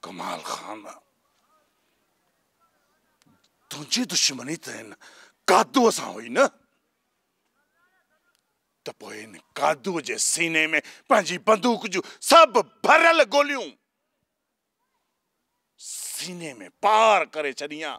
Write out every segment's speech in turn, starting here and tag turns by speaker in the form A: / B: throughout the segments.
A: कमाल खान तुझी दुश्मनी तो इन कादू सां हुई न त पोइ इन कादू जे सीने में पंहिंजी बंदूक जूं सब भरल गोलियूं सीने में पार करे छड़ियां।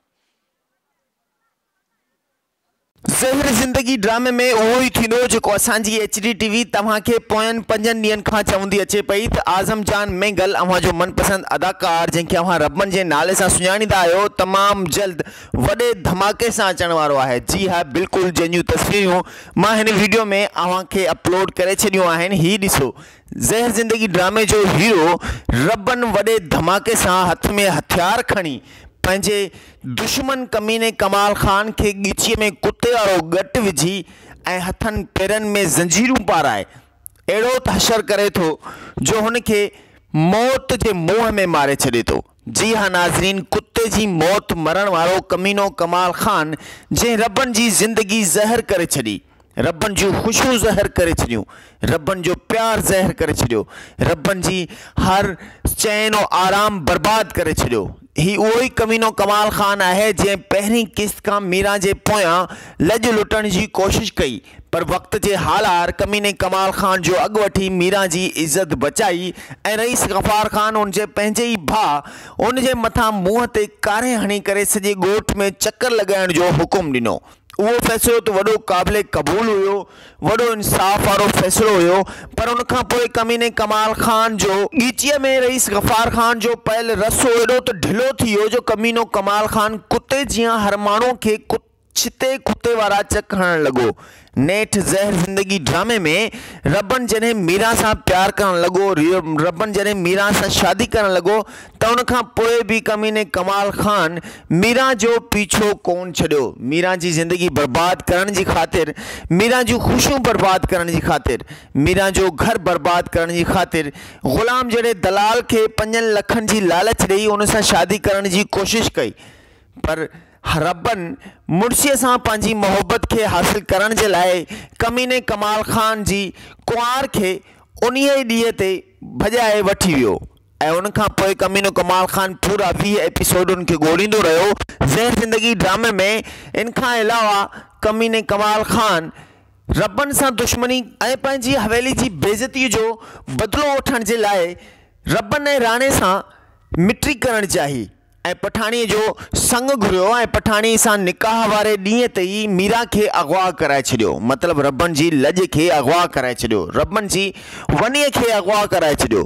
B: ज़हर ज़िंदगी ड्रामे में उहो ई थींदो जेको असांजी HD TV तव्हांखे पोयनि 5 ॾींहनि खां चवंदी अचे पई त आज़म जान मेंगल अव्हांजो मनपसंद अदाकार जंहिंखे अव्हां रबन जे नाले सां सुञाणींदा आहियो तमामु जल्द वॾे धमाके सां अचण वारो आहे। जी हा, बिल्कुलु जंहिंजूं तस्वीरूं मां हिन वीडियो में अव्हांखे अपलोड करे छॾियूं आहिनि। ही ॾिसो, ज़हर ज़िंदगी ड्रामे जो हीरो रबन वॾे धमाके सां हथ में हथियार खणी पंहिंजे दुश्मन कमीने कमाल खान के ॻीचीअ में कुते वारो गट विझी ऐं हथनि पेरनि में ज़ंजीरूं पाराए अहिड़ो हशर करे थो जो हुनखे मौत जे मुंहं में मारे छॾे थो। जी हाँ नाज़रीन, कुते जी मौत मरण वारो कमीनो कमाल खान जंहिं रबन जी ज़िंदगी ज़हर करे छॾी, रबन जूं ख़ुशियूं ज़हर करे छॾियूं, रबन जो प्यार ज़हर करे छॾियो, रबन जी हर चैन और आराम बर्बाद करे छॾियो। ही उहो ई कमीनो कमाल खान आहे जंहिं पहिरीं किस्त खां मीरा जे पोयां लॼ लुटण जी कोशिश कई, पर वक़्त जे हालार कमीने कमाल खान जो अॻु वठी मीरा जी इज़त बचाई ऐं रईस गफ़ार खान उन जे पंहिंजे ई भाउ उन जे मथां मुंहं ते कारे हणी करे सॼे ॻोठ में चकर लॻाइण जो हुकुम ॾिनो। वो फ़ैसिलो तो वॾो क़ाबिले क़बूल हुयो, वॾो इंसाफ़ वारो फ़ैसिलो हुयो, पर उन खां पोइ कमीने कमाल खान जो ॻीचीअ में रईस गफ़ार खान जो पयल रसो एॾो त ढिलो थी वियो जो कमीनो कमाल खान कुते जीअं हर माण्हू खे छिते कुते वारा चक हणण लॻो। नेठ ज़हर ज़िंदगी ड्रामे में रबन जॾहिं मीरा सां प्यार करण लॻो, रबन जॾहिं मीरा सां शादी करण लॻो त उन खां पोइ बि कमीने कमाल खान मीरा जो पीछो कोन छॾियो। मीरा जी ज़िंदगी बर्बाद करण जी ख़ातिर, मीरा जूं ख़ुशियूं बर्बाद करण जी ख़ातिर, मीरा जो घर बर्बाद करण जी ख़ातिर ग़ुलाम जहिड़े दलाल खे 5 लखनि जी लालच ॾेई उन सां शादी करण जी कोशिश कई, पर रबन मुड़सीअ सां पंहिंजी मोहब्बत खे हासिल करण जे लाइ कमीने कमाल खान जी कुंवार खे उन्हीअ ॾींहं ते भॼाए वठी वियो ऐं उन खां पोइ कमीनो कमाल खान पूरा 20 एपिसोडुनि खे ॻोल्हींदो रहियो। ज़हर ज़िंदगी ड्रामे में इन खां अलावा कमीने कमाल खान रबन सां दुश्मनी ऐं पंहिंजी हवेली जी बेइज़तीअ जो बदिलो वठण जे लाइ रबन ऐं राणे सां मिटी करणु चाही ऐं पठाणीअ जो संग घुरियो ऐं पठाणी सां निकाह वारे ॾींहं ते ई मीरा खे अगवा कराए छॾियो। मतिलबु रबन जी लॼ खे अगवा कराए छॾियो, रबन जी वनीअ खे अगवा कराए छॾियो।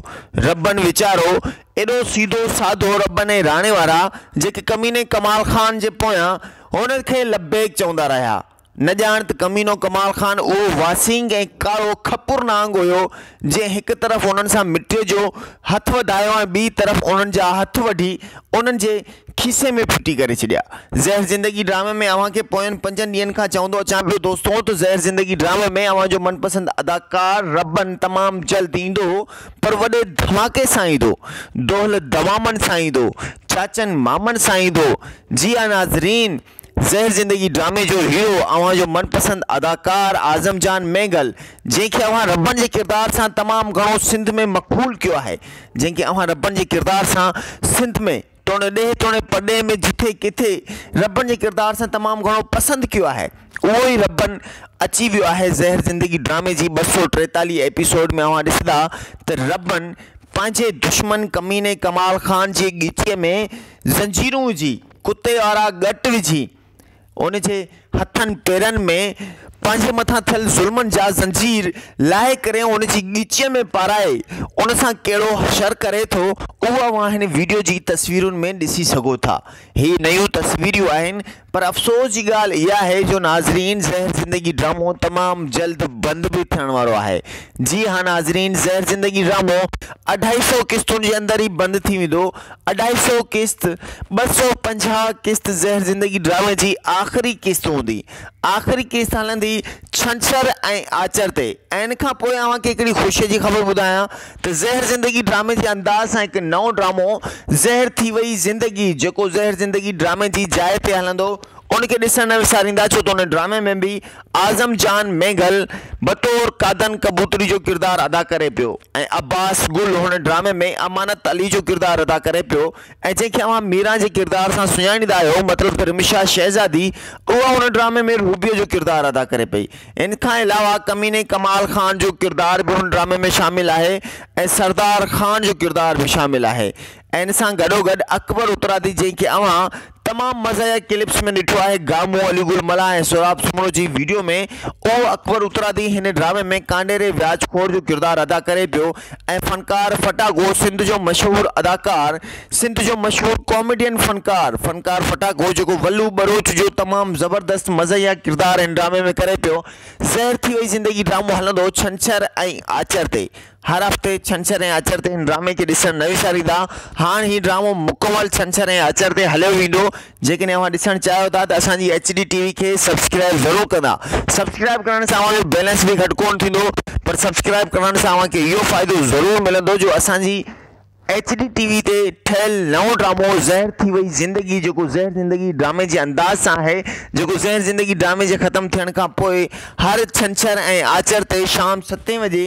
B: रबन वीचारो एॾो सीधो साधो रबन ऐं राणे वारा जेके कमीने कमाल खान जे पोयां हुन खे लबैक चवंदा रहिया, न ॼाण त कमीनो कमाल खान उहो वासिंग ऐं कारो खपुर नांग हुयो जंहिं हिकु तरफ़ उन्हनि सां मिटीअ जो हथ वधायो ऐं ॿी तरफ़ उन्हनि जा हथ वठी उन्हनि जे खीसे में फिटी करे छॾिया। ज़हर ज़िंदगी ड्रामे में अव्हांखे पोयनि 5 ॾींहनि खां चवंदो अचां पियो दोस्तों त ज़हर ज़िंदगी ड्रामे में अव्हांजो मनपसंद अदाकार रबन तमामु जल्द ईंदो, पर वॾे धमाके सां ईंदो, दोहल दवामन सां ईंदो, चाचन मामन सां ईंदो। जी हा नाज़रीन, ज़हर ज़िंदगी ड्रामे जो हीरो अव्हांजो मनपसंद अदाकार आज़म जान मेंगल जंहिंखे अव्हां रबन जे किरदार सां तमामु घणो सिंध में मक़बूल कयो आहे, जंहिंखे अव्हां रबन जे किरदार सां सिंध में टोणे ॾे टोणे पॾे में जिथे किथे रबन जे किरदार सां तमामु घणो पसंदि कयो आहे, उहो ई रबन अची वियो आहे ज़हर ज़िंदगी ड्रामे जी 243 एपिसोड में। अव्हां ॾिसंदा त रबन पंहिंजे दुश्मन कमीने कमाल खान जे ॻीचीअ में ज़ंजीरूं विझी, कुते वारा गट विझी, उन जे हथनि पेरनि में पंहिंजे मथां थियल ज़ुल्मनि जा ज़ंजीर लाहे करे उन जी ॻीचीअ में पाराए उन सां कहिड़ो हशर करे थो उहो अव्हां हिन वीडियो जी तस्वीरुनि में ॾिसी सघो था। ही नयूं तस्वीरियूं आहिनि, पर अफ़सोस जी ॻाल्हि इहा आहे जो नाज़रीन ज़हर ज़िंदगी ड्रामो तमामु जल्द बंदि भी थियण वारो आहे। जी हाँ नाज़रीन, ज़हर ज़िंदगी ड्रामो 250 किस्तुनि जे अंदरि ई बंदि थी वेंदो। 250 किस्त 250 किस्त ज़हर ज़िंदगी ड्रामे जी आख़िरी किस्त हूंदी। आख़िरी किस्त हलंदी छंछर ऐं आचर ते। ऐं इन खां पोइ अव्हांखे हिकिड़ी ख़ुशीअ जी ख़बर ॿुधायां त ज़हर ज़िंदगी ड्रामे जे अंदाज़ सां हिकु नओं ड्रामो ज़हर थी वई ज़िंदगी जेको ज़हर ज़िंदगी ड्रामे जी जाइ ते हलंदो उनके ॾिसण न विसारींदा, छो त उन ड्रामे में भी आज़म जान मेघल बतौर कादन कबूतरी जो किरदार अदा करे पियो ऐं अब्बास गुल हुन ड्रामे में अमानत अली जो किरदार अदा करे पियो ऐं जंहिंखे अवां मीरा जे किरदार सां सुञाणींदा आहियो मतलब त रिमिशा शहज़ादी, उहा हुन ड्रामे में रूबियो जो किरदार अदा करे पई। इन खां अलावा कमीने कमाल खान जो किरदार भी हुन ड्रामे में शामिल है ऐं सरदार खान जो किरदार भी शामिल है। ऐं इन सां गॾोगॾु अकबर उतरादी जंहिंखे अवां तमाम मज़ा क्लिप्स में ॾिठो है गामो अलीगुल मला ऐं सोराब सुमरो जी वीडियो में, ओ अकबर उतरादी हिन ड्रामे में कांडेरे व्याजखोर जो किरदार अदा करे पियो ऐं फनकार फटागो सिंध जो मशहूर अदाकार, सिंध जो मशहूर कॉमेडियन फनकार फटागो जो वल्लू बरूच जो तमाम ज़बरदस्त मज़ा किरदार इन ड्रामे में करे पियो। ज़हर थी वई ज़िंदगी ड्रामो हलंदो छंछर ऐं आचर ते, हर हफ़्ते छंछर ऐं आचर ते इन ड्रामे के ॾिसण न विसारींदा। हाणे ही ड्रामो मुकमल छंछर ऐं आचर ते हलियो वेंदो। जेकॾहिं अवां ॾिसण चाहियो था त असांजी HD TV खे सब्सक्राइब ज़रूर कंदा। सब्सक्राइब करण सां अवांजो बैलेंस भी घटि कोन थींदो, पर सब्सक्राइब करण सां अवांखे इहो फ़ाइदो ज़रूर मिलंदो जो असांजी HD TV ते ठहियल नओं ड्रामो ज़हर थी वई ज़िंदगी, जेको ज़हर ज़िंदगी ड्रामे जे अंदाज़ सां आहे, जेको ज़हर ज़िंदगी ड्रामे जे ख़त्म थियण खां पोइ हर छंछर ऐं आचर ते शाम 7 बजे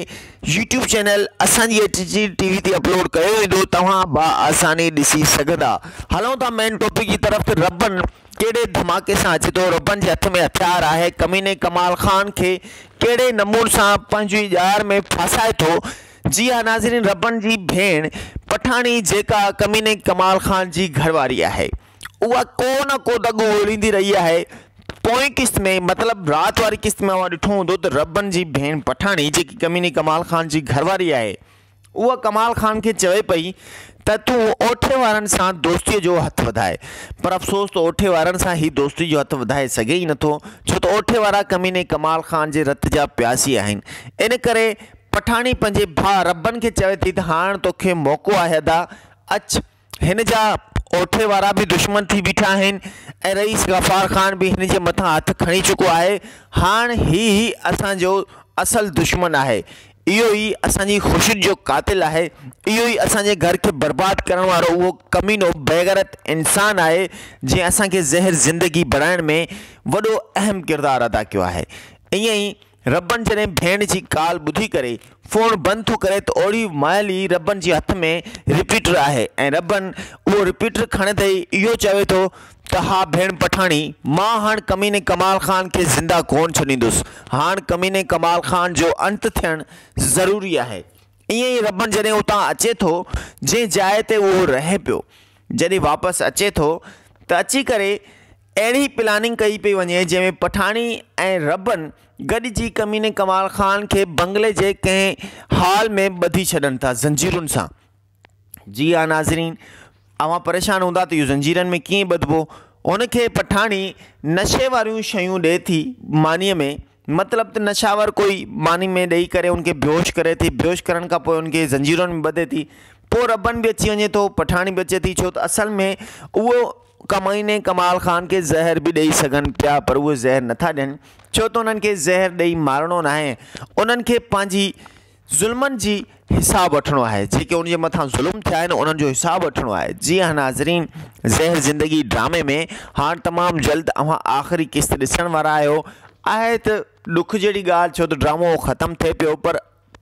B: YouTube चैनल असांजी HD TV ते अपलोड कयो वेंदो। तव्हां बाआसानी ॾिसी सघंदा। हलूं था मेन टॉपिक की तरफ। रबन केड़े धमाके सां अचे थो, रबन जे हथ में हथियार आहे, कमीने कमाल खान खे केड़े नमूने सां पंहिंजी ॼार में फासाए थो। जी हाँ नाज़रीन, रबन जी भेण पठानी जेका कमीने कमाल खान जी घरवारी है, उहा को न को दगो ओलींदी रही है। पोएं किस्त में मतलब रात वारी किस्त में अवां ॾिठो हूंदो त रबन जी भेण पठानी जेकी कमीने कमाल खान जी घरवारी है, उहा कमाल खान के चवे पई त तू ओठे वारन सां दोस्ती जो हथ वधाए, पर अफसोस तो ओठे वारन सां ही दोस्ती जो हथ वधाए सके ही नथो, छो तो ओठे वारा कमीने कमाल खान जे रत जा प्यासी आहिनि। इन करे पठानी पंहिंजे भाउ रबन के चवे थी त हाणे तोखे मौक़ो आहे अदा अच। हिन जा ओठे वारा भी दुश्मन थी बीठा आहिनि ऐं रईस गफ़ार खान भी हिन जे मथां हथ खणी चुको आहे। हाणे ही असांजो असल दुश्मन आहे, इहो ही असांजी ख़ुशी जो कातिल है, इहो ही असांजे घर के बर्बाद करण वारो उहो कमीनो बेगरत इंसान है जंहिं असांखे ज़हर ज़िंदगी बणाइण में वॾो अहम किरदार अदा कयो आहे। ईअं ई रबन जॾहिं भेण जी काल ॿुधी करे फ़ोन बंदि थो करे त ओड़ी महिल ई रबन जे हथ में रिपीटर आहे ऐं रबन उहो रिपीटर खणे इहो चवे थो त हा भेण पठानी, मां हाणे कमीने कमाल खान के ज़िंदा कोन छॾींदुसि, हाणे कमीने कमाल खान जो अंत थियणु ज़रूरी आहे। ईअं ई रबन जॾहिं उतां अचे थो जंहिं जाइ ते उहो रहे पियो, जॾहिं वापसि अचे थो त अची करे अहिड़ी प्लानिंग कई पई वञे जंहिंमें पठानी ऐं रबन गॾिजी कमीने कमाल खान के बंगले जे कंहिं हाल में ॿधी छॾनि था ज़ंजीरुनि सां। जी हाँ नाज़रीन, अवां परेशान हूंदा त इहो ज़ंजीरनि में कीअं ॿधबो। उनखे पठानी नशे वारियूं शयूं ॾिए थी मानीअ में, मतलब त नशावर कोई मानी में ॾेई करे उनखे बेहोश करे थी, बेहोश करण खां पोइ उनखे ज़ंजीरुनि में ॿधे थी। पोइ रबन भी अची वञे थो, पठानी भी अचे थी, छो त असल में उहो कमीने कमाल खान के ज़हर भी ॾेई सघनि पिया, पर उहे ज़हर नथा ॾियनि, छो त उन्हनि खे ज़हर ॾेई मारणो न आहे, उन्हनि खे पंहिंजी ज़ुल्मनि जी हिसाब वठणो आहे, जेके उनजे मथां ज़ुल्म थिया आहिनि उन्हनि जो हिसाब वठणो आहे। जी हाँ नाज़रीन, ज़हर ज़िंदगी ड्रामे में हाणे तमामु जल्द अवां आख़िरी किस्त ॾिसण वारा आहियो। आहे त ॾुख जहिड़ी ॻाल्हि, छो त ड्रामो ख़त्म थिए पियो, पर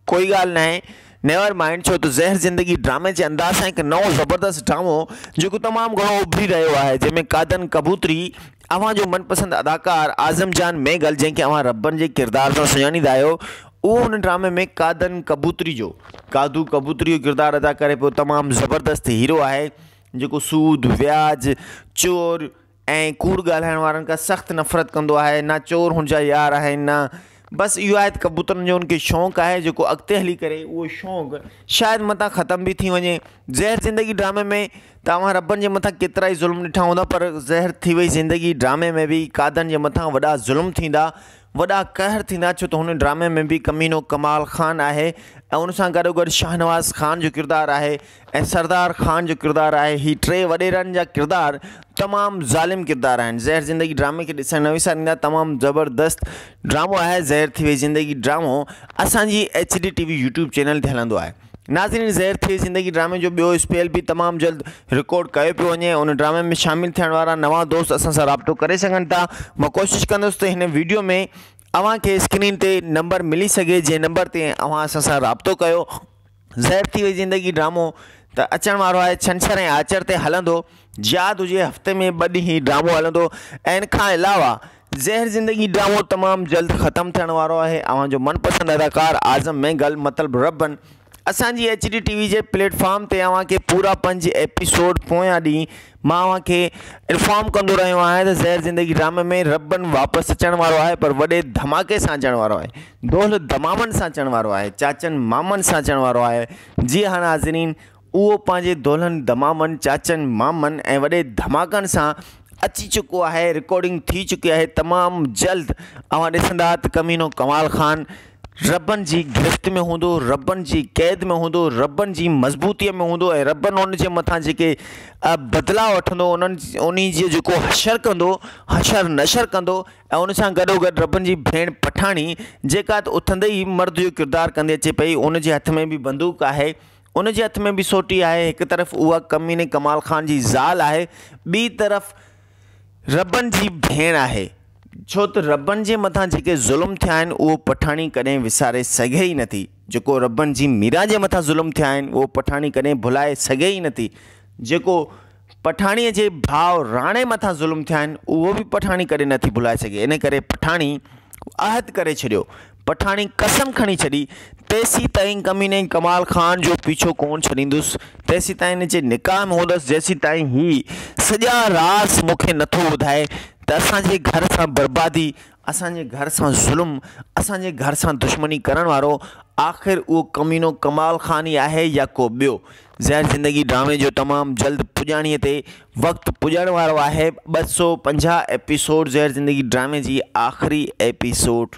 B: कोई ॻाल्हि न आहे, नेवर माइंड, छो तो ज़हर ज़िंदगी ड्रामे के अंदाज़ सां हिकु नओं ज़बरदस्त ड्रामो जो तमाम घणो उभरी रहियो आहे, जंहिंमें कादन कबूतरी अवां जो मनपसंद अदाकार आज़म जान मेघल, जंहिंखे अवां रबन जे किरदार सां सुञाणींदा आहियो, उहो हुन ड्रामे में कादन कबूतरी जो कादू कबूतरी जो किरदार अदा करे पियो। तमामु ज़बरदस्त हीरो आहे जेको सूद व्याज चोर ऐं कूड़ ॻाल्हाइण वारनि खां सख़्तु नफ़रत कंदो आहे। ना चोर हुनजा यार आहिनि, ना बस इहो आहे त कबूतरनि जो उनखे शौक़ु आहे, जेको अॻिते हली करे उहो शौक़ु शायदि मथां ख़त्म भी थी वञे। ज़हर ज़िंदगी ड्रामे में तव्हां रबन जे मथां केतिरा ई ज़ुल्म ॾिठा हूंदा, पर ज़हर थी वई ज़िंदगी ड्रामे में भी कादन जे मथां वॾा ज़ुल्म थींदा, वॾा कहर थींदा, छो त हुन ड्रामे में भी कमीनो कमाल खान आहे ऐं उन सां गॾोगॾु शाहनवाज़ खान जो किरदारु आहे ऐं सरदार खान जो किरदारु आहे। ही टे वॾेरनि जा किरदार तमामु ज़ालिम किरदार आहिनि। ज़हर ज़िंदगी ड्रामे खे ॾिसण न विसारींदा, तमामु ज़बरदस्त ड्रामो आहे। ज़हर थी वई ज़िंदगी ड्रामो असांजी HD TV YouTube चैनल ते हलंदो आहे। नाज़रीन, ज़हर थी ज़िंदगी ड्रामे जो ॿियो स्पेल भी तमाम जल्द रिकॉर्ड कयो पियो वञे। उन ड्रामे में शामिल थियण वारा नवां दोस्त असां सां राब्तो करे सघनि था। मां कोशिशि कंदुसि त हिन वीडियो में अव्हां खे स्क्रीन ते नंबर मिली सघे, जंहिं नंबर ते अव्हां असां सां राब्तो कयो। ज़हर थी वई ज़िंदगी ड्रामो त अचण वारो आहे छंछर ऐं आचर ते हलंदो। यादि हुजे हफ़्ते में 2 ॾींहं ड्रामो हलंदो। ऐं इन खां अलावा ज़हर ज़िंदगी ड्रामो तमामु जल्द ख़त्म थियण वारो आहे। अव्हां जो मनपसंद अदाकार आज़म मेंगल मतिलबु रब्बन असांजी HD TV जे प्लेटफॉर्म ते अव्हां खे पूरा 5 एपिसोड पोयां ॾींहुं मां अव्हां खे इन्फॉर्म कंदो रहियो आहियां त ज़हर ज़िंदगी ड्रामे में रब्बन वापसि अचण वारो आहे, पर वॾे धमाके सां अचण वारो आहे, दोल दमामनि सां अचण वारो आहे, चाचनि मामनि सां अचण वारो आहे। जी हाँ नाज़रीन, उहो पंहिंजे दोलनि दमामनि, चाचनि मामनि ऐं वॾे धमाकनि सां अची चुको आहे। रिकॉर्डिंग थी चुकी आहे। तमामु जल्द अव्हां ॾिसंदा त कमीनो कमाल ख़ान रब्बन जी गिरफ़्त में हूंदो, रब्बन जी क़ैद में हूंदो, रब्बन जी मज़बूतीअ में हूंदो ऐं रब्बन उन जे मथां जेके बदिलाउ वठंदो, उन जी जेको हशर नशर कंदो ऐं उन सां गॾोगॾु रब्बन जी भेण पठाणी जेका त उथंदे ई मर्द जो किरदारु कंदी अचे पई, उन जे हथ में बि बंदूक आहे, उन जे हथ में बि सोटी आहे। हिकु तरफ़ उहा कमीने कमाल ख़ान जी ज़ाल आहे, ॿी तरफ़ रब्बन जी भेण आहे। छो त रब्बन जे मथां जेके ज़ुल्म थिया आहिनि उहो पठाणी कॾहिं विसारे सघे ई नथी। जेको रब्बन जी मीरा जे मथां ज़ुल्म थिया आहिनि उहो पठाणी कॾहिं भुलाए सघे ई नथी। जेको पठाणीअ जे भाउ राणे मथां ज़ुल्म थिया आहिनि उहो बि पठाणी कॾहिं नथी भुलाए सघे। इन करे पठाणी अहद करे छॾियो, पठाणी कसम खणी छॾी, तेसीं ताईं कमीने कमाल ख़ान जो पीछो कोन छॾींदुसि, तेसीं ताईं हिन जे निकाह में हूंदुसि, जेसीं ताईं ही सॼा राज़ मूंखे नथो ॿुधाए त असांजे घर सां बर्बादी, असांजे घर सां ज़ुल्म, असांजे घर सां दुश्मनी करण वारो आख़िर उहो कमीनो कमाल ख़ान ई आहे या को ॿियो। ज़हर ज़िंदगी ड्रामे जो तमामु जल्द पुॼाणीअ ते वक़्तु पुॼण वारो आहे। 250 एपिसोड ज़हर ज़िंदगी ड्रामे जी आख़िरी एपिसोड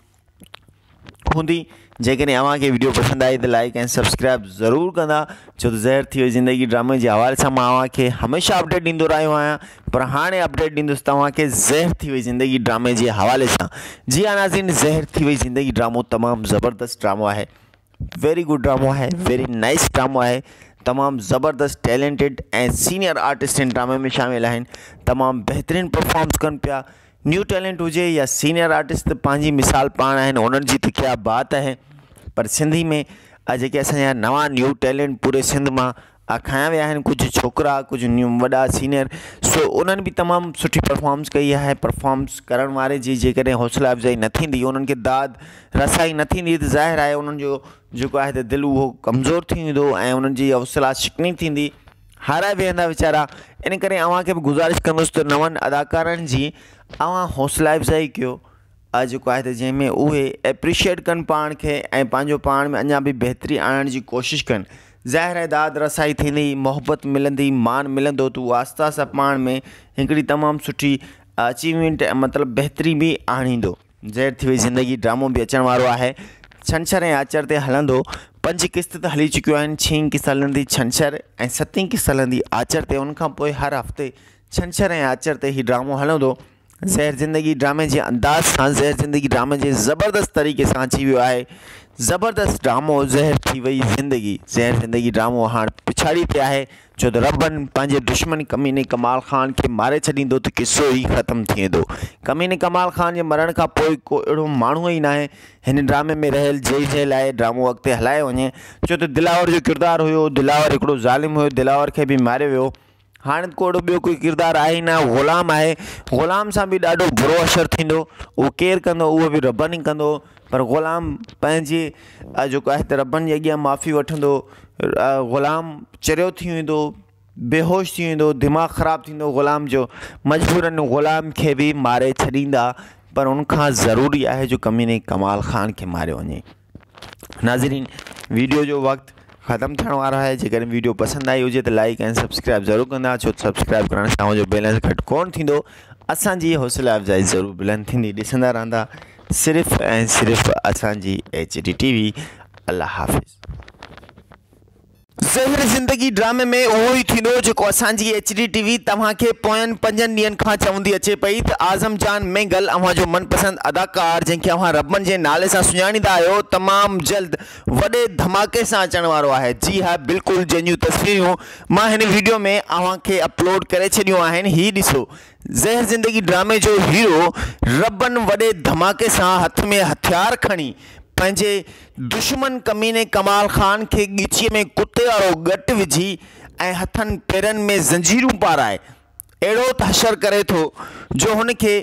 B: हूंदी। जेकॾहिं अव्हां खे वीडियो पसंदि आई त लाइक ऐं सब्सक्राइब ज़रूरु कंदा, छो त ज़हर थी वई ज़िंदगी ड्रामे जे हवाले सां मां अव्हां खे हमेशह अपडेट ॾींदो रहियो आहियां, पर हाणे अपडेट ॾींदुसि तव्हां खे ज़हर थी वई ज़िंदगी ड्रामे जे हवाले सां। जी हाँ नाज़रीन, ज़हर थी वई ज़िंदगी ड्रामो तमामु ज़बरदस्त ड्रामो आहे, वेरी गुड ड्रामो आहे, वेरी नाइस ड्रामो आहे। तमामु ज़बरदस्त टैलेंटेड ऐं सीनियर आर्टिस्ट इन ड्रामे में शामिल आहिनि, तमामु बहितरीनु परफॉर्म्स कनि पिया। न्यू टैलेंट हुजे या सीनियर आर्टिस्ट त पंहिंजी मिसाल पाण आहिनि, उन्हनि जी त क्या बात आहे। पर सिंधी में जेके असांजा नवां न्यू टैलेंट पूरे सिंध मां खयां विया आहिनि, कुझु छोकिरा, कुझु न्यू वॾा सीनियर, सो उन्हनि बि तमामु सुठी परफॉर्मेंस कई आहे। परफॉर्मेंस करण वारे जी जेकॾहिं हौसला अफ़ज़ाई न थींदी, उन्हनि खे दाद रसाई न थींदी त ज़ाहिर आहे उन्हनि जो जेको आहे त दिलि उहो कमज़ोर थी वेंदो ऐं उन्हनि जी हौसला शिकनी थींदी, हाराए वेहंदा वीचारा। इन करे अव्हां खे बि गुज़ारिश कंदुसि त नवनि अदाकारनि जी अव्हां हौसला अफ़ज़ाई कयो, जेको आहे त जंहिंमें उहे एप्रिशिएट कनि पाण खे ऐं पंहिंजो पाण में अञा बि बहितरी आणण जी कोशिशि कनि। ज़ाहिर आहे दाद रसाई थींदी, मोहबत मिलंदी, मान मिलंदो त उहो आस्ता आस्ता पाण में हिकिड़ी तमामु सुठी अचीवमेंट मतिलबु बहितरी बि आणींदो। ज़हर थी वई ज़िंदगी ड्रामो बि अचण वारो आहे, छंछर ऐं आचर ते हलंदो। 5 क़िस्त त हली चुकियूं आहिनि, 6 क़िस्त हलंदी छंछर ऐं 7 क़िस्त हलंदी आचर ते। उनखां पोइ हर हफ़्ते छंछर ऐं आचर ते ही ड्रामो हलंदो। ज़हर ज़िंदगी ड्रामे जे अंदाज़ सां, ज़हर ज़िंदगी ड्रामे जे ज़बरदस्त तरीक़े सां अची वियो आहे ज़बरदस्त ड्रामो ज़हर थी वई ज़िंदगी। ज़हर ज़िंदगी ड्रामो हाणे पिछाड़ी ते आहे, छो त रब्बन पंहिंजे दुश्मन कमीने कमाल ख़ान खे मारे छॾींदो त किसो ई ख़तमु थी वेंदो। कमीने कमाल ख़ान जे मरण खां पोइ को अहिड़ो माण्हू ई न आहे हिन ड्रामे में रहियल जंहिं लाइ ड्रामो अॻिते हलाए वञे, छो त दिलावर जो किरदारु हुयो, दिलावर हिकिड़ो ज़ालिम हुयो, दिलावर खे बि मारियो वियो। हाणे को ॿियो कोई किरदारु आहे ई न, ग़ुलाम आहे। ग़ुलाम सां बि ॾाढो बुरो असरु थींदो, उहो केरु कंदो, उहो बि रब्बन ई कंदो। पर ग़ुलाम पंहिंजे जेको आहे त रब्बन जे अॻियां माफ़ी वठंदो, ग़ुलाम चरियो थी वेंदो, बेहोश थी वेंदो, दिमाग़ु ख़राबु थींदो ग़ुलाम जो, मजबूरन ग़ुलाम खे बि मारे छॾींदा, पर उनखां ज़रूरी आहे जो कमीने कमाल ख़ान खे मारियो वञे। नाज़रीन, वीडियो जो वक़्तु ख़त्म थियण वारो आहे। जेकॾहिं वीडियो पसंदि आई हुजे त लाइक ऐं सब्सक्राइब ज़रूरु कंदा, छो त सब्सक्राइब करण सां उहो जो बैलेंस घटि कोन थींदो, असांजी हौसला अफ़ज़ाई ज़रूरु बुलंद थींदी। ॾिसंदा रहंदा सिर्फ़ु ऐं सिर्फ़ु असांजी HD TV। अल्लाह हाफ़िज़। ज़हर ज़िंदगी ड्रामे में उहो ई थींदो जेको असांजी HD TV तव्हांखे पोयनि 5 ॾींहंनि खां चवंदी अचे पई त आज़म जान मेंगल अव्हांजो मनपसंद अदाकार जंहिंखे अव्हां रबन जे नाले सां सुञाणींदा आहियो तमामु जल्द वॾे धमाके सां अचण वारो आहे। जी हा, बिल्कुलु जंहिंजूं तस्वीरूं मां हिन वीडियो में अव्हांखे अपलोड करे छॾियूं आहिनि। ही ॾिसो, ज़हर ज़िंदगी ड्रामे जो हीरो रबन वॾे धमाके सां हथ में हथियार खणी पंहिंजे दुश्मन कमीने कमाल खान के ॻीचीअ में कुते वारो गट विझी ऐं हथनि पेरनि में ज़ंजीरूं पाराए अहिड़ो तहशर करे थो जो हुनखे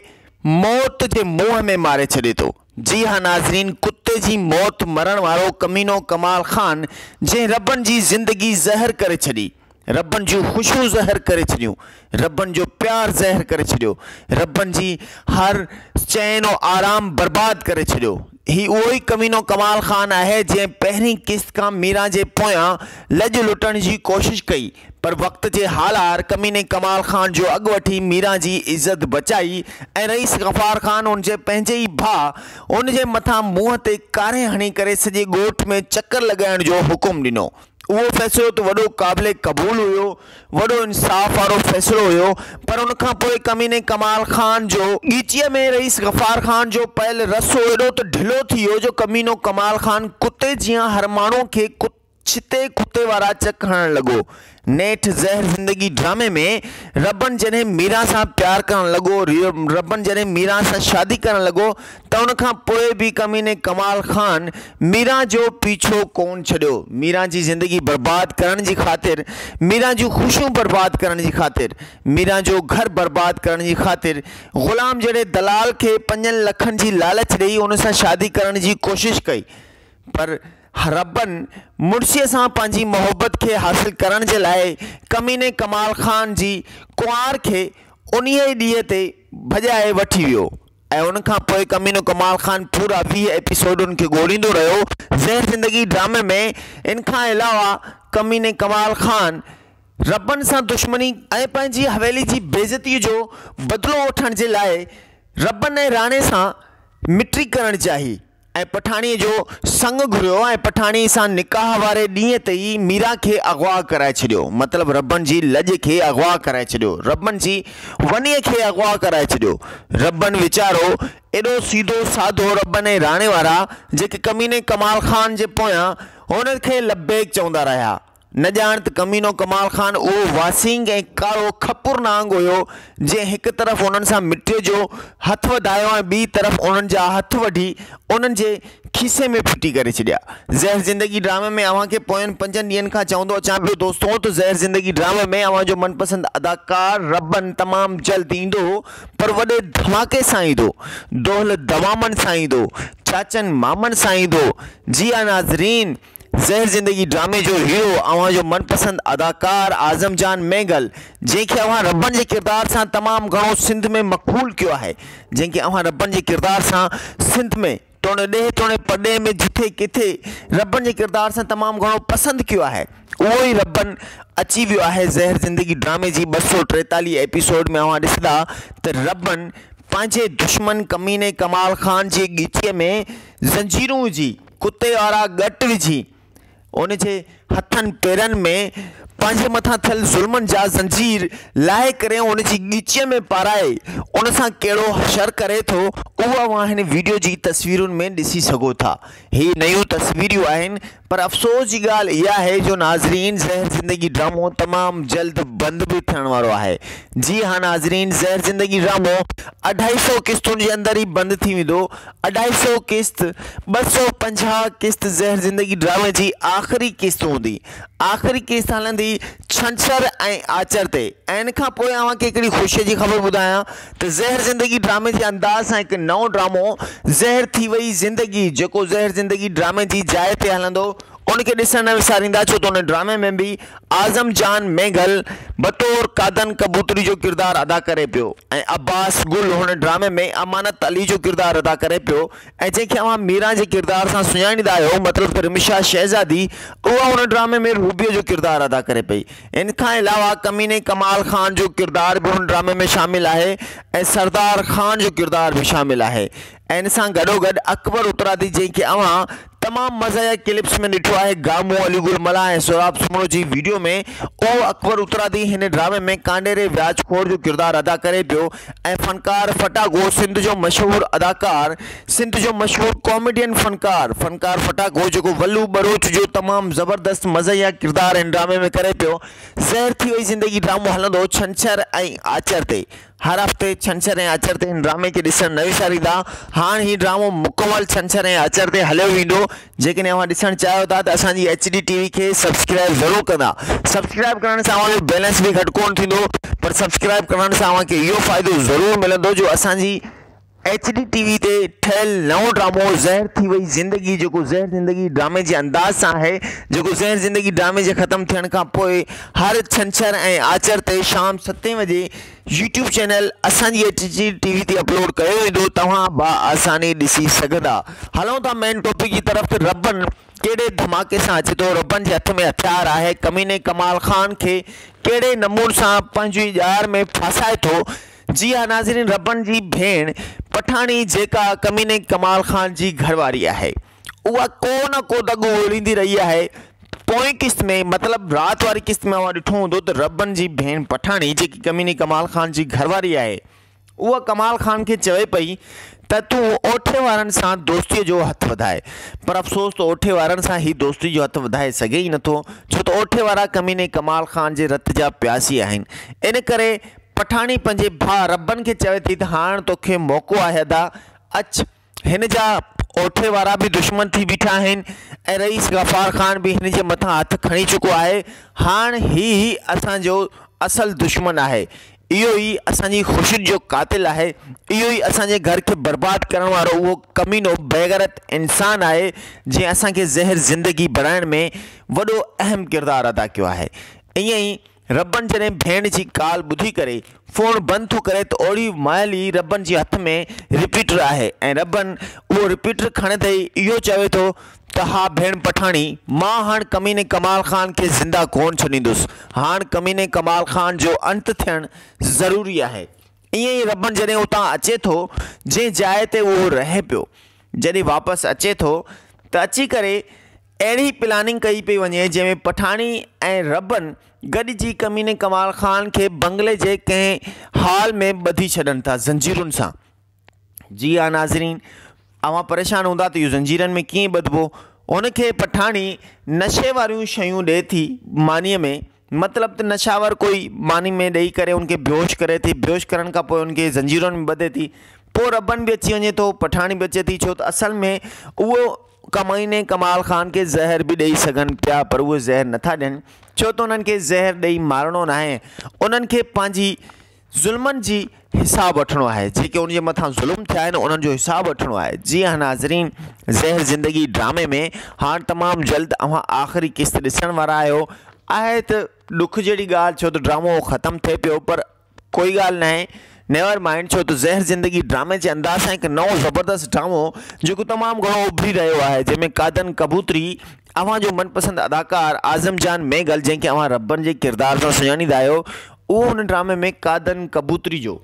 B: मौत जे मुंहं में मारे छॾे थो। जी हाँ नाज़रीन, कुते जी मौत मरण वारो कमीनो कमाल खान जंहिं रबन जी ज़िंदगी ज़हर करे छॾी, रबन जूं ख़ुशियूं ज़हर करे छॾियूं, रबन जो प्यार ज़हर करे छॾियो, रबन जी हर चैन और आराम बर्बाद करे छॾियो। ही उहो ई कमीनो कमाल खान आहे जंहिं पहिरीं किस्त खां मीरा जे पोयां लॼ लुटण जी कोशिश कई, पर वक़्त जे हालार कमीने कमाल खान जो अॻु वठी मीरा जी इज़त बचाई ऐं रईस गफ़ार खान उन जे पंहिंजे ई भाउ उन जे मथां मुंहं ते कारे हणी करे सॼे ॻोठ में चकर लॻाइण जो हुकुम ॾिनो। उहो फ़ैसिलो त वॾो क़ाबिले क़बूल हुयो, वॾो इंसाफ़ वारो फ़ैसिलो हुयो, पर उन खां पोइ कमीने कमाल खान जो ॻीचीअ में रईस गफ़ार खान जो पयल रसो एॾो त ढिलो थी वियो जो कमीनो कमाल खान कुते जीअं हर माण्हू खे छिते कुते वारा चक हणण लॻो। नेठ ज़हर ज़िंदगी ड्रामे में रबन जॾहिं मीरा सां प्यार करण लॻो, रबन जॾहिं मीरा सां शादी करण लॻो त उन खां पोइ बि कमीने कमाल खान मीरा जो पीछो कोन छॾियो। मीरा जी ज़िंदगी बर्बाद करण जी ख़ातिर, मीरा जूं ख़ुशियूं बर्बाद करण जी ख़ातिर, मीरा जो घर बर्बाद करण जी ख़ातिर ग़ुलाम जहिड़े दलाल खे 5 लखनि जी लालच ॾेई उन सां शादी करण जी कोशिश कई, पर रबन मुड़सीअ सां पंहिंजी मोहब्बत खे हासिल करण जे लाइ कमीने कमाल खान जी कुंवार खे उन्हीअ ॾींहं ते भॼाए वठी वियो ऐं उन खां पोइ कमीनो कमाल खान पूरा 20 एपिसोड उनखे ॻोल्हींदो रहियो ज़हर ज़िंदगी ड्रामे में। इन खां अलावा कमीने कमाल खान रबन सां दुश्मनी ऐं पंहिंजी हवेली जी बेइज़तीअ जो बदिलो वठण जे लाइ रबन ऐं राणे सां मिटी करणु चाही ऐं पठाणीअ जो संग घुरियो ऐं पठाणी सां निकाह वारे ॾींहं ते ई मीरा खे अगवा कराए छॾियो। मतिलबु रबन जी लॼ खे अगवा कराए छॾियो, रबन जी वनीअ खे अगवा कराए छॾियो। रबन वीचारो एॾो सीधो साधो रबन ऐं राणे वारा जेके कमीने कमाल खान जे पोयां हुन खे लबेक चवंदा रहिया, न ॼाण त कमीनो कमाल खान उहो वासिंग ऐं कारो खपुर नांग हुयो जंहिं हिकु तरफ़ उन्हनि सां मिटीअ जो हथ वधायो ऐं ॿी तरफ़ उन्हनि जा हथ वठी उन्हनि जे खीसे में फिटी करे छॾिया। ज़हर ज़िंदगी ड्रामे में अव्हांखे पोयनि 5 ॾींहंनि खां चवंदो अचां पियो दोस्तों त ज़हर ज़िंदगी ड्रामे में अव्हांजो मनपसंद अदाकार रबन तमामु जल्द ईंदो, पर वॾे धमाके सां ईंदो, दोहल दवामन सां ईंदो, चाचन मामन सां ईंदो। जी हा नाज़रीन, ज़हर ज़िंदगी ड्रामे जो हीरो अव्हांजो मनपसंद अदाकार आज़म जान मेंगल जंहिंखे अव्हां रबन जे किरदार सां तमामु घणो सिंध में मक़बूल कयो आहे, जंहिंखे अव्हां रबन जे किरदार सां सिंध में तोड़े ॾे तोड़े पॾे में जिथे किथे रबन जे किरदार सां तमामु घणो पसंदि कयो आहे, उहो ई रबन अची वियो आहे ज़हर ज़िंदगी ड्रामे जी 243 एपिसोड में। अव्हां ॾिसंदा त रबन पंहिंजे दुश्मन कमीने कमाल खान जे ॻीचीअ में ज़ंजीरूं विझी, कुते वारा गट विझी, उन जे हथनि पेरनि में पंहिंजे मथां थियल ज़ुल्मनि जा ज़ंजीर लाहे करे उन जी ॻीचीअ में पाराए उन सां कहिड़ो हशर करे थो उहो अव्हां हिन वीडियो जी तस्वीरुनि में ॾिसी सघो था। ही नयूं तस्वीरूं आहिनि, पर अफ़सोस जी ॻाल्हि इहा आहे जो नाज़रीन ज़हर ज़िंदगी ड्रामो तमामु जल्द बंदि बि थियण वारो आहे। जी हाँ नाज़रीन, ज़हर ज़िंदगी ड्रामो 250 किस्तुनि जे अंदरि ई बंदि थी वेंदो। 250 किस्त 250 किस्त ज़हर ज़िंदगी ड्रामे जी आख़िरी किस्त हूंदी। आख़िरी किस्त हलंदी छंछर ऐं आचर ते। ऐं इन खां पोइ अव्हांखे हिकिड़ी ख़ुशीअ जी ख़बर ॿुधायां त ज़हर ज़िंदगी ड्रामे जे अंदाज़ सां हिकु नओं ड्रामो ज़हर थी वई ज़िंदगी जेको ज़हर ज़िंदगी ड्रामे जी जाइ ते हलंदो उनखे ॾिसण न विसारींदा, छो त उन ड्रामे में बि आज़म जान मेंगल बतौर कादन कबूतरी जो किरदारु अदा करे पियो ऐं अब्बास गुल हुन ड्रामे में अमानत अली जो किरदारु अदा करे पियो ऐं जंहिंखे अव्हां मीरा जे किरदार सां सुञाणींदा आहियो, मतिलबु त रिमिशा शहज़ादी, उहा हुन ड्रामे में रूबीअ जो किरदारु अदा करे पई। इन खां अलावा कमीने कमाल खान जो किरदारु बि हुन ड्रामे में शामिल आहे ऐं सरदार खान जो किरदारु बि शामिल आहे। ऐं इन सां गॾोगॾु अकबर उतरादी जंहिंखे अव्हां तमाम मज़ा या क्लिप्स में ॾिठो आहे गामो अलीगुल मला ऐं सोराब सुमरो जी वीडियो में ओ अकबर उतरादी हिन ड्रामे में कांडेरे व्याजखोर जो किरदारु अदा करे पियो ऐं फनकार फटागो सिंध जो मशहूर अदाकार सिंध जो मशहूर कॉमेडियन फनकार फटागो जो वल्लू बरोच जो तमाम ज़बरदस्त मज़ा या किरदारु इन ड्रामे में करे पियो। ज़हर थी वई ज़िंदगी ड्रामो हलंदो छंछर ऐं आचर ते हर हफ़्ते छंछर ऐं आचर ते इन ड्रामे के ॾिसण न विसारींदा। हाणे ही ड्रामो मुकमल छंछर ऐं आचर ते हलियो वेंदो। जेकॾहिं अव्हां ॾिसणु चाहियो था त असांजी HD TV खे सब्सक्राइब ज़रूरु कंदा। सब्सक्राइब करण सां अव्हांजो बैलेंस बि घटि कोन थींदो, पर सब्सक्राइब करण सां अव्हांखे इहो फ़ाइदो ज़रूरु मिलंदो जो असांजी HD TV ते ठहियल नओं ड्रामो ज़हर थी वई ज़िंदगी जेको ज़हर ज़िंदगी ड्रामे जे अंदाज़ सां आहे, जेको ज़हर ज़िंदगी ड्रामे जे ख़त्म थियण खां पोइ हर छंछर ऐं आचर ते शाम 7 बजे यूट्यूब चैनल असांजी HD TV ते अपलोड कयो वेंदो। तव्हां बआसानी ॾिसी सघंदा। हलूं था मेन टॉपिक जी तरफ़। रबन कहिड़े धमाके सां अचे थो। रबन जे हथ में हथियार आहे। कमीने कमाल ख़ान खे कहिड़े नमूने सां पंहिंजी ॼार में फासाए थो। जी हाँ नाज़रीन, रबन जी भेण पठाणी जेका कमीने कमाल ख़ान जी घरवारी आहे, उहा को न को दगो ॻोल्हींदी रही आहे। पोएं क़िस्त में मतिलबु राति वारी क़िस्त में अव्हां ॾिठो हूंदो त रबन जी भेण पठाणी जेकी कमीने कमाल ख़ान जी घरवारी आहे, उहा कमाल ख़ान खे चवे पई त तूं ओठे वारनि सां दोस्तीअ जो हथु वधाए, पर अफ़सोस त ओठे वारनि सां ही दोस्ती जो हथु वधाए सघे ई नथो, छो त ओठे वारा कमीने कमाल ख़ान जे रत जा प्यासी आहिनि। इन करे पठाणी पंहिंजे भाउ रबन खे चवे थी त हाणे तोखे मौक़ो आहे अदा अच। हिन जा ओठे वारा बि दुश्मन थी बीठा आहिनि ऐं रईस गफ़ार ख़ान भी हिन जे मथां हथु खणी चुको आहे। हाणे ही असांजो असल दुश्मन आहे। इहो ई असांजी ख़ुशी जो कातिल आहे। इहो ई असांजे घर खे बर्बाद करण वारो उहो कमीनो बेगरत इंसान आहे जंहिं असांखे ज़हर ज़िंदगी बणाइण में वॾो अहम किरदारु अदा कयो आहे। ईअं ई रबन जॾहिं भेण जी काल ॿुधी करे फ़ोन बंदि थो करे त ओड़ी महिल ई रबन जे हथ में रिपीटर आहे ऐं रबन उहो रिपीटर खणंदे इहो चवे थो त हा भेण पठाणी, मां हाणे कमीने कमाल ख़ान खे ज़िंदा कोन छॾींदुसि। हाणे कमीने कमाल ख़ान जो अंत थियणु ज़रूरी आहे। ईअं ई रबन जॾहिं उतां अचे थो जंहिं जाइ ते उहो रहे पियो, जॾहिं वापसि अचे थो त अची करे अहिड़ी प्लानिंग कई पई वञे जंहिंमें पठाणी ऐं रबन गॾिजी कमीने कमाल ख़ान खे बंगले जे कंहिं हाल में ॿधी छॾनि था ज़ंजीरुनि सां। जी हाँ नाज़रीन, अव्हां परेशान हूंदा त इहो ज़ंजीरनि में कीअं ॿधबो। उनखे पठाणी नशे वारियूं शयूं ॾिए थी मानीअ में, मतिलबु त नशावर कोई मानी में ॾेई करे उनखे बेहोश करे थी। बेहोश करण खां पोइ उनखे ज़ंजीरुनि में ॿधे थी। पोइ रबन बि अची वञे थो, पठाणी बि अचे थी, छो त असल में उहो कमीने कमाल ख़ान के ज़हर भी ॾेई सघनि पिया, पर उहे ज़हर नथा ॾियनि, छो त उन्हनि खे ज़हर ॾेई मारणो न आहे। उन्हनि खे पंहिंजी ज़ुल्मनि जी हिसाब वठिणो आहे। जेके उन जे मथां ज़ुल्म थिया आहिनि उन्हनि जो हिसाब वठिणो आहे। जी हाँ नाज़रीन, ज़हर ज़िंदगी ड्रामे में हाणे तमामु जल्द अव्हां आख़िरी क़िस्त ॾिसण वारा आहियो। आहे त ॾुख जहिड़ी ॻाल्हि, छो त ड्रामो ख़तमु थिए पियो, पर कोई ॻाल्हि न आहे, नेवर माइंड, छो त ज़हर ज़िंदगी ड्रामे जे अंदाज़ सां हिकु नओं ज़बरदस्त ड्रामो जेको तमामु घणो उभरी रहियो आहे, जंहिंमें कादन कबूतरी अव्हांजो मनपसंदि अदाकार आज़म जान मेघल, जंहिंखे अव्हां रबन जे किरदार सां सुञाणींदा आहियो, उहो हुन ड्रामे में कादू कबूतरी जो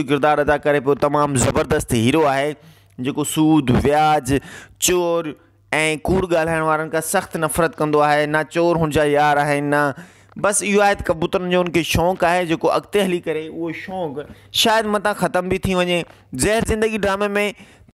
B: किरदारु अदा करे पियो। तमामु ज़बरदस्त हीरो आहे जेको सूद व्याज चोर ऐं कूड़ ॻाल्हाइण वारनि खां सख़्तु नफ़रत कंदो आहे। ना चोर हुनजा यार आहिनि, न बस इहो आहे त कबूतरनि जो उनखे शौक़ु आहे, जेको अॻिते हली करे उहो शौक़ु शायदि मतां ख़तम बि थी वञे। ज़हर ज़िंदगी ड्रामे में